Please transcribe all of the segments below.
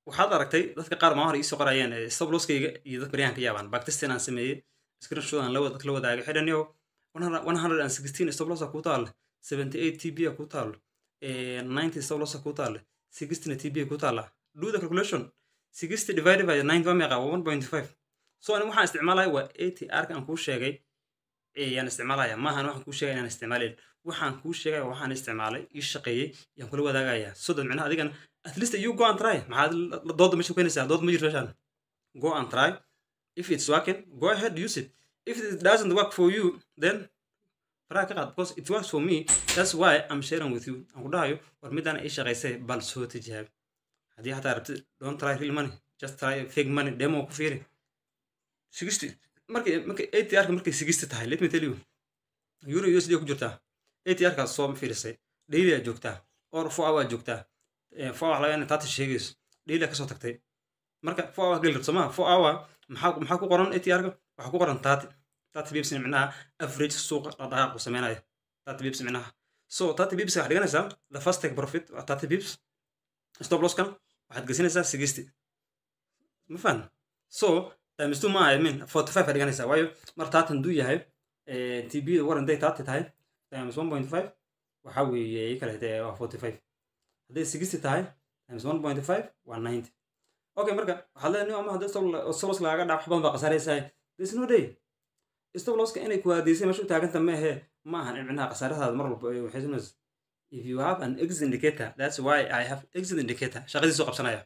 waxaad aragtay dadka qaar ma hore ii soo qorayeen stop losskayga iyo dad baryahan ka yaabaan backtesting aan sameeyey screenshot aan la wadaagay xidhaniyo 116 stop loss ku taal 78 TB ku taal 90 stop loss ku taal 16 TB ku taal do the calculation 60 divided by 9 waa meeqa 1.5 so ani waxaan isticmaalay waa ATR kan ku sheegay yaan isticmaalaya maaha waxaan ku sheegay inaan isticmaalin waxaan ku sheegay waxaan isticmaalay ii shaqeeyay yaan kula wadaagaya soo dad macnaha adigan at least you go and try maxaad dood ma shaqeynaysaa dood ma jirto shan go and try if it's working go ahead use it if it doesn't work for you then faraha ka qaad because it works for me that's why I'm sharing with you aan ku dhahayo war midaan ii shaqeysay bal soo tijaab haddii xataa rabtid don't try real money just try fake money demo ku fiiri 60 markay ATR markay 60 tahay let me tell you euro USD ku jirtaa ATR ka soo fiirisay daily aad joogtaa or 4 hour joogtaa 4 hour laga taata sheegayso daily ka soo tagtay marka 4 hour gal rabsama 4 hour maxaa ku qoran ATR ka waxa ku qoran 30 bips macnaha average suuqa dhaqdhaqaaq uu sameeynaayo 30 bips macnaha so 30 bips waxa dhiganaysaa the first take profit 30 bips stop loss kan waxaad gasinaysaa 60 ma faham so times 2 ma I mean 45 aad dhiganaysaa waayo mar taatan duu yahay TB waran day taata tahay times 1.5 waxa weeye kala tahay 45 haddii 60 tahay times 1.5 waa 90 okay marka waxaad leedahay ama haddii stop loss laaga dhaaf xaban baa qasaaraysaa there's no day stop loss ka inay ku hadiisay meesha taaganta ma ahe ma ahan macnaha qasaaradaada mar walba waxay samaysaa if you have an exit indicator that's why I have exit indicator shaqadii soo qabsanaya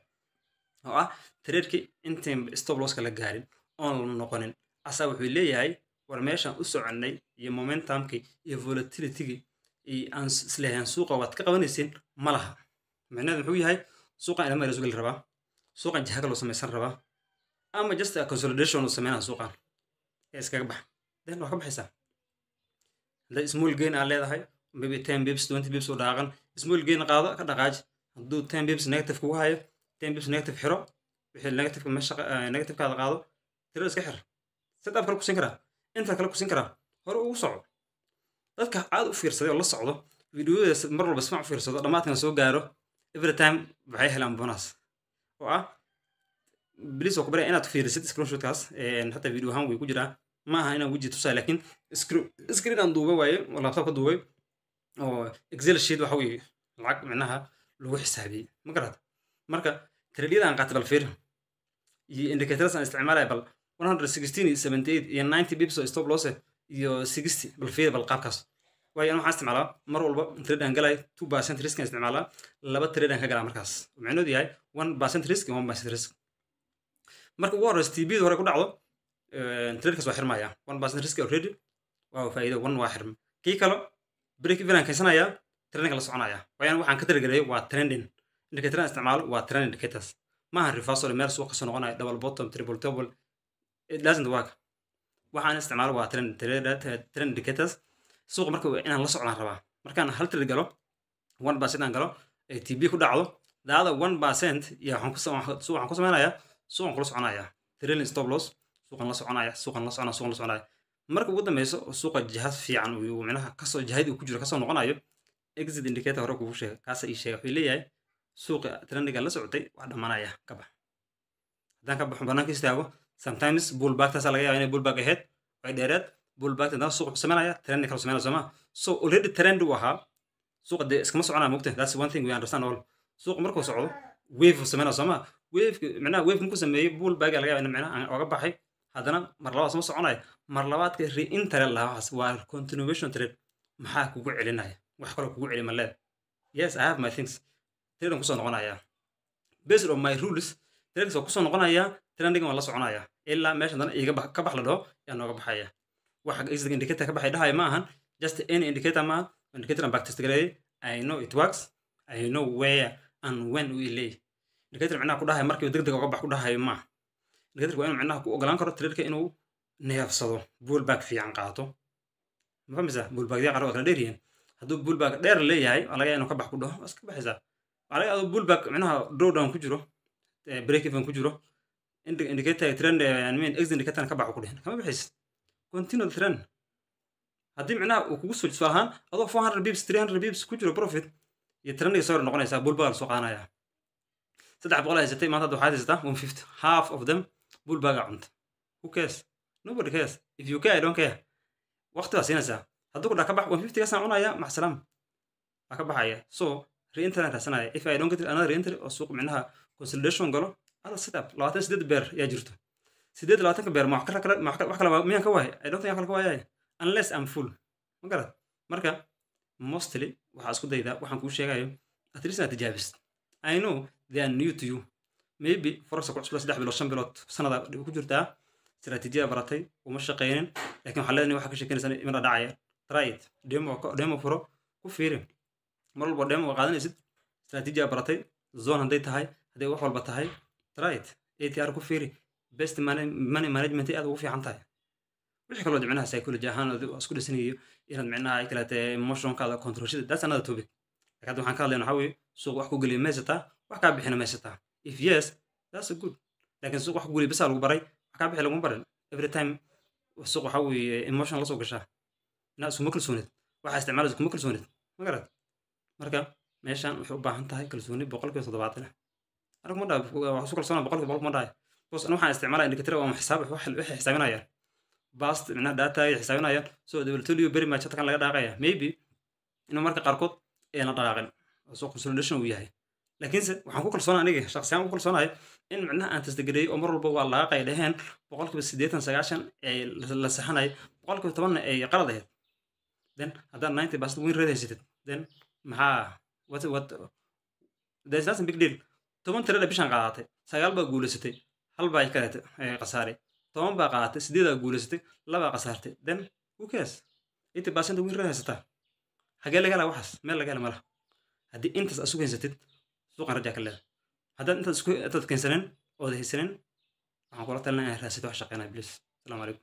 oo ah trade-ki intaan stop loss ka la gaarin oon la noqonin asa wuxuu leeyahay war meeshan u soconay iyo momentumki iyo volatility-gi aan isleeyahay suuqa waad ka qabanaysiin ma laha macnaheedu wuxuu yahay suuqa ina meel suuqa la rabaa suuqa jahaga loo samaysan rabaa ama just a consolidation oo sameynaa suuqa iskaga bax then waa ka baxaysaa hadday small gain aan leedahay maybe 10 bips 20 bips oo dhaqan small gain qaado ka dhaqaaj hadduu 10 bips negative kugu hayo 10 bips negative xiro wixii negative ka meesha negative kaada qaado tiro iska xir sadaf kale ku siin karaa inta kale ku siin karaa hore ugu soco dadka aad u fiirsaday oo la socdo videoyada mar walba isma u fiirsado dhamaadkana soo gaaro every time waxay helaan bonus oo ah please oo inaad fiirisid screenshotkaas hatta video ahaan way ku jiraa ma aha inaan weji tusay laakiin screen aan duubay waaye oo laptop ka duubay oo excel sheet waxa weeye lacag macnaha lagu xisaabiyay ma garad marka trade-yada aan qaatay bal fiir iyo indicators aan isticmaalay bal 116 78 iyo 90 bips oo stop loss iyo 60 bal fiir bal qaabkaas waayo waxaan isticmaalaa mar walba trade aan galay 2% risk aan isticmaalaa laba trade aan ka galaa markaas macnaheedu yahay 1% risk iyo 1% risk marka ugu horeysa TB hore ku dhacdo trade-kaas waa xirmaya 1% risk already waa faa'iido 1 waa xirm kii kale break even aan kaysanaya trending la soconaya waayo waxaan ka tirigalay waa trending indicator aan isticmaalo waa trend indicators ma aha reversal meel suuqa soo noqonaya double bottom triple top it doesn't work waxaan isticmaalo waa trend indicators suuqa marka inaan la socdaan rabaa markaan hal trade galo 1% aan galo ay TB ku dhacdo daada 1% iyo waxaan ku sameeynaya suuqan kula soconaya trailing stop loss suuqan la soconaya suuqan la soconaya marka ugu dambayso suuqa jihad fiican uu macnaha kasoo jihad uu ku jiro kasoo noqonayo exit indicator hore kugu sheegay kaas ay sheegay wuxuu leeyahay suuqa trendiga la socotay waa dhamanaya ka bax haddaan ka baxo banaanka istaago sometimes bullback taas laga yaabaa inay bullback ahead way dheereed bullback taas suuqa ku sameynaya trend kala sameynaya soma so already trend uu ahaa suuqa de iskama soconaya mugtay that's one thing we understand all suuqa markuu socdo wave sameynaya soma wave macnaha wave markuu sameeyay bullback laga yaabaa in macnaha oga baxay haddana mar labaad sama soconaya mar labaadka re-enter lahaas waa continuation trade maxaa kugu celinaya wax kale kugu celi ma leed yes I have my things trade kusoo noqonaya based on my rules trade kusoo noqonaya trending waa la soconaya ilaa meesha haddana iga ka bax la dhaho yaa nooga baxaya waxa exit indicator ka baxay dhahay ma ahan just any indicator ma indicator aan backtest gareeyay I know it works I know where and when we lay indicator macnaha ku dhahay markii degdeg uga bax ku dhahay ma indicator waa inuu macnaha ku ogolaan karo trade-ka inuu neefsado bullback fiican qaato ma fahmaysaa bullback yaa qaar kala dheeriyeen hadduu bullback dheer leeyahay laga inuu ka bax ku dhaho iska baxaysaa laga yaabo bullback macnaha drawdown ku jiro break even ku jiro indicator trend I mean exit indicator ka bax ku dhahin kama baxays continue trend haddii macnaha uu kugu soo jiso ahaan adoo 400 bips 300 bips ku jiro profit iyo trend soo noqonaysaa bullback soo qaanaya saddex boqol haysatay maanta waxaad haysataa 150 half of them bull baaga cunta who cares nobody cares if you care I don't care waqti baa siinaysaa hadduu ku dhaa ka bax 150 gaasaan cunaya mac salaam waa ka baxaya so re-entry raasanaya if I don't get another re-entry oo suuq micnaha consolidation galo ada setup 28 beer yaa jirto 28 beer ma wax kale miyaan ka waayay I don't think kale ka waayay unless I'm full ma garad marka mostly waxaa isku daydaa waxaan kuu sheegayo at least inaad tijaabist I know they are new to you maybe فرصة ku cusub 3 bilood 5 bilood sanada ku jirtaa istiraatiijiyada baratay uma shaqeynin laakiin waxa leedahay waxa ka sheekeynaysan in la dhacaya try it demo furo ku fiiri mar walba demo qaadanaysid istiraatiijiyada baratay zone haday tahay haday wax walba tahay try it ATR ku fiiri best money management aad ugu fiican tahay wixii kale oo micnaha psychology ahaan isku dhisanayo inaad micnaha ay kala tahay emotionkaada controlshada that's another topic laakiin waxaan ka hadlaynaa waxa weeye suuq wax ku geliyo meesata wax ka bixina meesata if yes that's a good laakiin suuq wax ku geliyo bisa lagu baray wax ka bixi lagu barin every time suuq waxa weeye emotion la soo gashaa inaad isuma kalsoonid waxa isticmaalaysa kuma kalsoonid ma garad marka meeshan waxay u baahan tahay kalsooni 70% anigu ma dhaaf wax isku kalsoona 100% ma dhahay bos ana waxaan isticmaalaa indicator oo xisaab wax xisaabinaya bast micnaha data ay xisaabinayaan so they will tell you very much tan laga dhaaqaya maybe inuu marka qaarkood ee la dhaqaaqin soo consolidation uu yahay laakiinse waxaan ku kalsoonaa aniga shakhsiyan ku kalsoonahay in micnaha aan tasdigareey oo mar walba waa laga qaydaheen 80% ee la saxanay 10% ay qalad ahayd then haddaan 90% win rate haysatid then maxaa what there's nothing big deal 10 tirada bishan qaadatay 9 baa guuleysatay hal baa ka qasaaray 10 baa qaadatay 8 baa guuleysatay 2 baa qasaartay then who cares 80% win rate haysataa hagee laga helaa waxaas meel laga hela malaha haddii intaas aad sugaysatid suuqan rajaa ka leedahay haddaad intaad keensanin ood haysanin waxaan kula talinayaa inaad raasito wax shaqeynaya please asalaamu calaykum